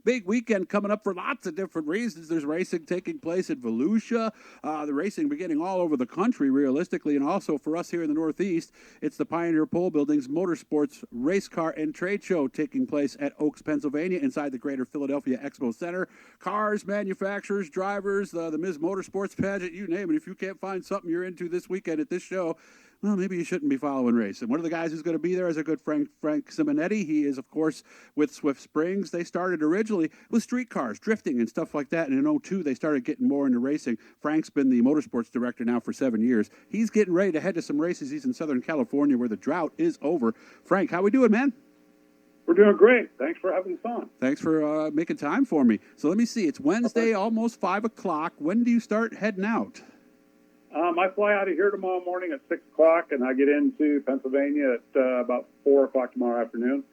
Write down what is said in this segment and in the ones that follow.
Big weekend coming up for lots of different reasons. There's racing taking place in Volusia. The racing beginning all over the country, realistically, and also for us here in the Northeast, it's the Pioneer Pole Building's Motorsports Racecar and Trade Show taking place at Oaks, Pennsylvania, inside the Greater Philadelphia Expo Center. Cars, manufacturers, drivers, the Ms. Motorsports pageant, you name it. If you can't find something you're into this weekend at this show, well, maybe you shouldn't be following racing. One of the guys who's going to be there is a good Frank Simonetti. He is, of course, with Swift Springs. They started originally with street cars, drifting and stuff like that. And in '02, they started getting more into racing. Frank's been the motorsports director now for 7 years. He's getting ready to head to some races. He's in Southern California where the drought is over. Frank, how we doing, man? We're doing great. Thanks for having us on. Thanks for making time for me. So let me see. It's Wednesday, almost 5 o'clock. When do you start heading out? I fly out of here tomorrow morning at 6 o'clock, and I get into Pennsylvania at about 4 o'clock tomorrow afternoon,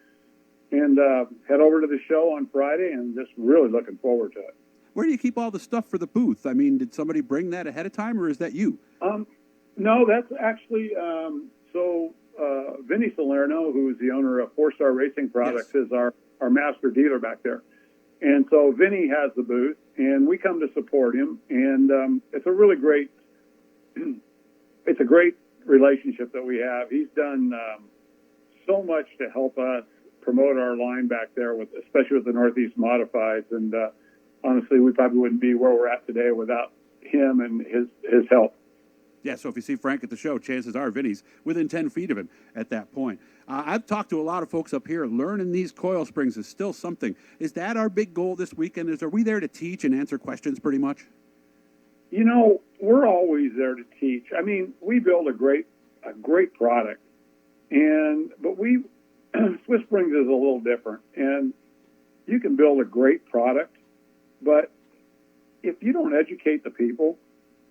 and head over to the show on Friday, and just really looking forward to it. Where do you keep all the stuff for the booth? I mean, did somebody bring that ahead of time, or is that you? No, that's actually Vinny Salerno, who is the owner of 4-Star Racing Products, yes, is our master dealer back there. And so Vinny has the booth, and we come to support him, and it's a really great it's a great relationship that we have. He's done so much to help us promote our line back there, especially with the Northeast Modifieds. And honestly, we probably wouldn't be where we're at today without him and his help. Yeah, so if you see Frank at the show, chances are Vinny's within 10 feet of him at that point. I've talked to a lot of folks up here. Learning these coil springs is still something. Is that our big goal this weekend? Are we there to teach and answer questions pretty much? You know, we're always there to teach. I mean, we build a great product, but Swiss Springs is a little different. And you can build a great product, but if you don't educate the people,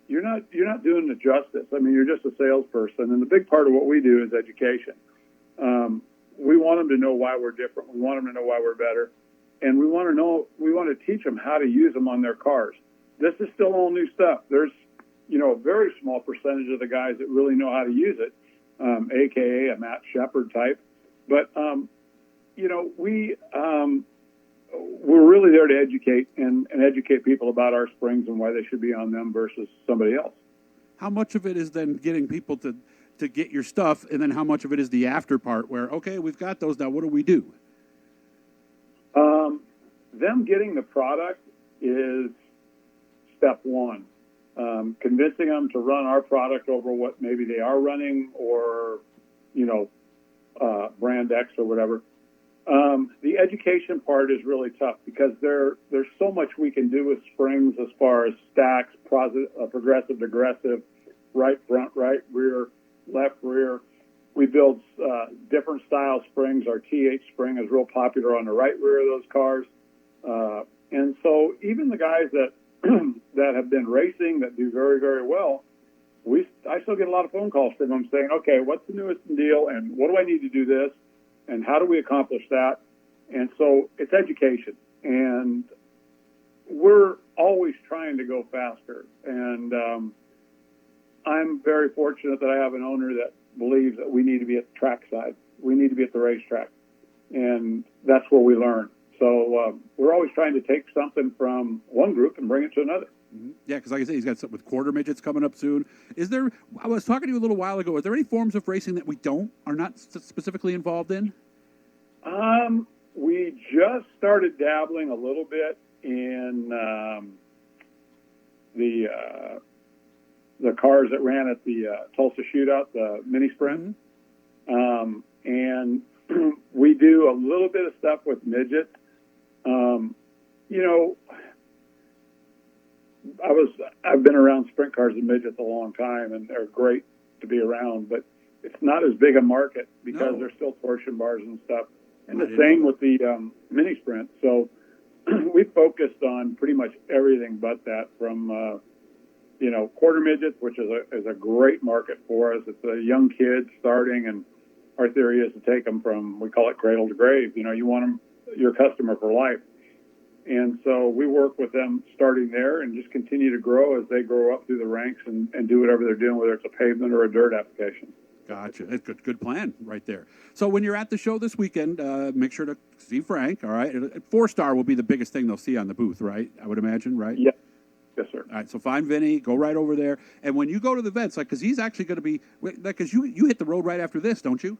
you're not doing it justice. I mean, you're just a salesperson, and the big part of what we do is education. We want them to know why we're different. We want them to know why we're better, and we want to teach them how to use them on their cars. This is still all new stuff. There's, a very small percentage of the guys that really know how to use it, AKA a Matt Shepard type. But, we're really there to educate and educate people about our springs and why they should be on them versus somebody else. How much of it is then getting people to get your stuff, and then how much of it is the after part where, okay, we've got those now, what do we do? Them getting the product is step one. Convincing them to run our product over what maybe they are running or, brand X or whatever. The education part is really tough because there's so much we can do with springs as far as stacks, progressive, digressive, right front, right rear, left rear. We build different style springs. Our TH spring is real popular on the right rear of those cars. And so even the guys that that have been racing that do very, very well, I still get a lot of phone calls from them saying, okay, what's the newest deal, and what do I need to do this, and how do we accomplish that? And so it's education, and we're always trying to go faster. And I'm very fortunate that I have an owner that believes that we need to be at the track side. We need to be at the racetrack, and that's where we learn. So we're always trying to take something from one group and bring it to another. Mm-hmm. Yeah, because like I say, he's got something with quarter midgets coming up soon. I was talking to you a little while ago, are there any forms of racing that we are not specifically involved in? We just started dabbling a little bit in the cars that ran at the Tulsa Shootout, the mini sprint. Mm-hmm. And we do a little bit of stuff with midgets. I've been around sprint cars and midgets a long time, and they're great to be around, but it's not as big a market because there's still torsion bars and stuff. And the same with the mini sprint. So we focused on pretty much everything but that, from quarter midgets, which is a great market for us. It's a young kid starting, and our theory is to take them from, we call it cradle to grave. You want them, your customer for life. And so we work with them starting there and just continue to grow as they grow up through the ranks and do whatever they're doing, whether it's a pavement or a dirt application. Gotcha. That's good plan right there. So when you're at the show this weekend, make sure to see Frank, all right? 4-star will be the biggest thing they'll see on the booth, right? I would imagine, right? Yeah. Yes, sir. All right, so find Vinny, go right over there. And when you go to the events, like, because he's actually going to be, because you hit the road right after this, don't you?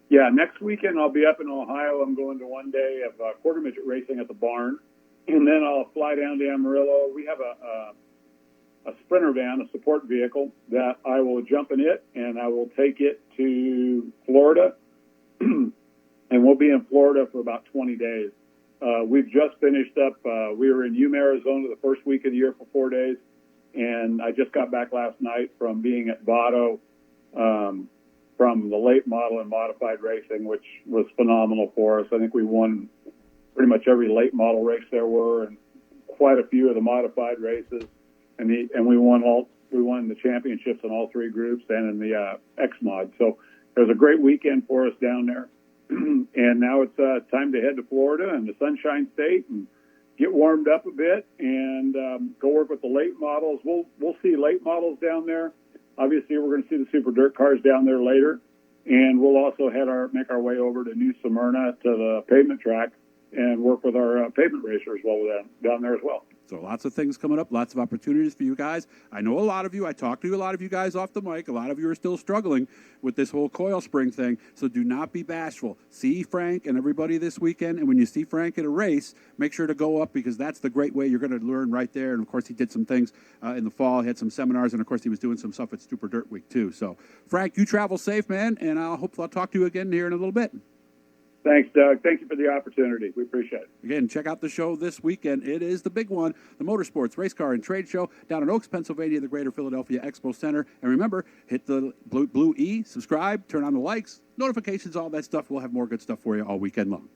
Yeah, next weekend I'll be up in Ohio. I'm going to one day of quarter midget racing at the barn, and then I'll fly down to Amarillo. We have a Sprinter van, a support vehicle, that I will jump in it, and I will take it to Florida, and we'll be in Florida for about 20 days. We've just finished up. We were in Yuma, Arizona the first week of the year for 4 days, and I just got back last night from being at Vado, from the late model and modified racing, which was phenomenal for us. I think we won pretty much every late model race there were, and quite a few of the modified races, and we won the championships in all 3 groups and in the X mod. So it was a great weekend for us down there. And now it's time to head to Florida and the Sunshine State and get warmed up a bit and go work with the late models. We'll see late models down there. Obviously, we're going to see the super dirt cars down there later, and we'll also make our way over to New Smyrna to the pavement track and work with our pavement racers while we're down there as well. So lots of things coming up, lots of opportunities for you guys. I know a lot of you. I talked to a lot of you guys off the mic. A lot of you are still struggling with this whole coil spring thing. So do not be bashful. See Frank and everybody this weekend. And when you see Frank at a race, make sure to go up, because that's the great way you're going to learn right there. And, of course, he did some things in the fall. He had some seminars. And, of course, he was doing some stuff at Super Dirt Week, too. So, Frank, you travel safe, man. And I'll talk to you again here in a little bit. Thanks, Doug. Thank you for the opportunity. We appreciate it. Again, check out the show this weekend. It is the big one, the Motorsports Racecar and Trade Show down in Oaks, Pennsylvania, the Greater Philadelphia Expo Center. And remember, hit the blue E, subscribe, turn on the likes, notifications, all that stuff. We'll have more good stuff for you all weekend long.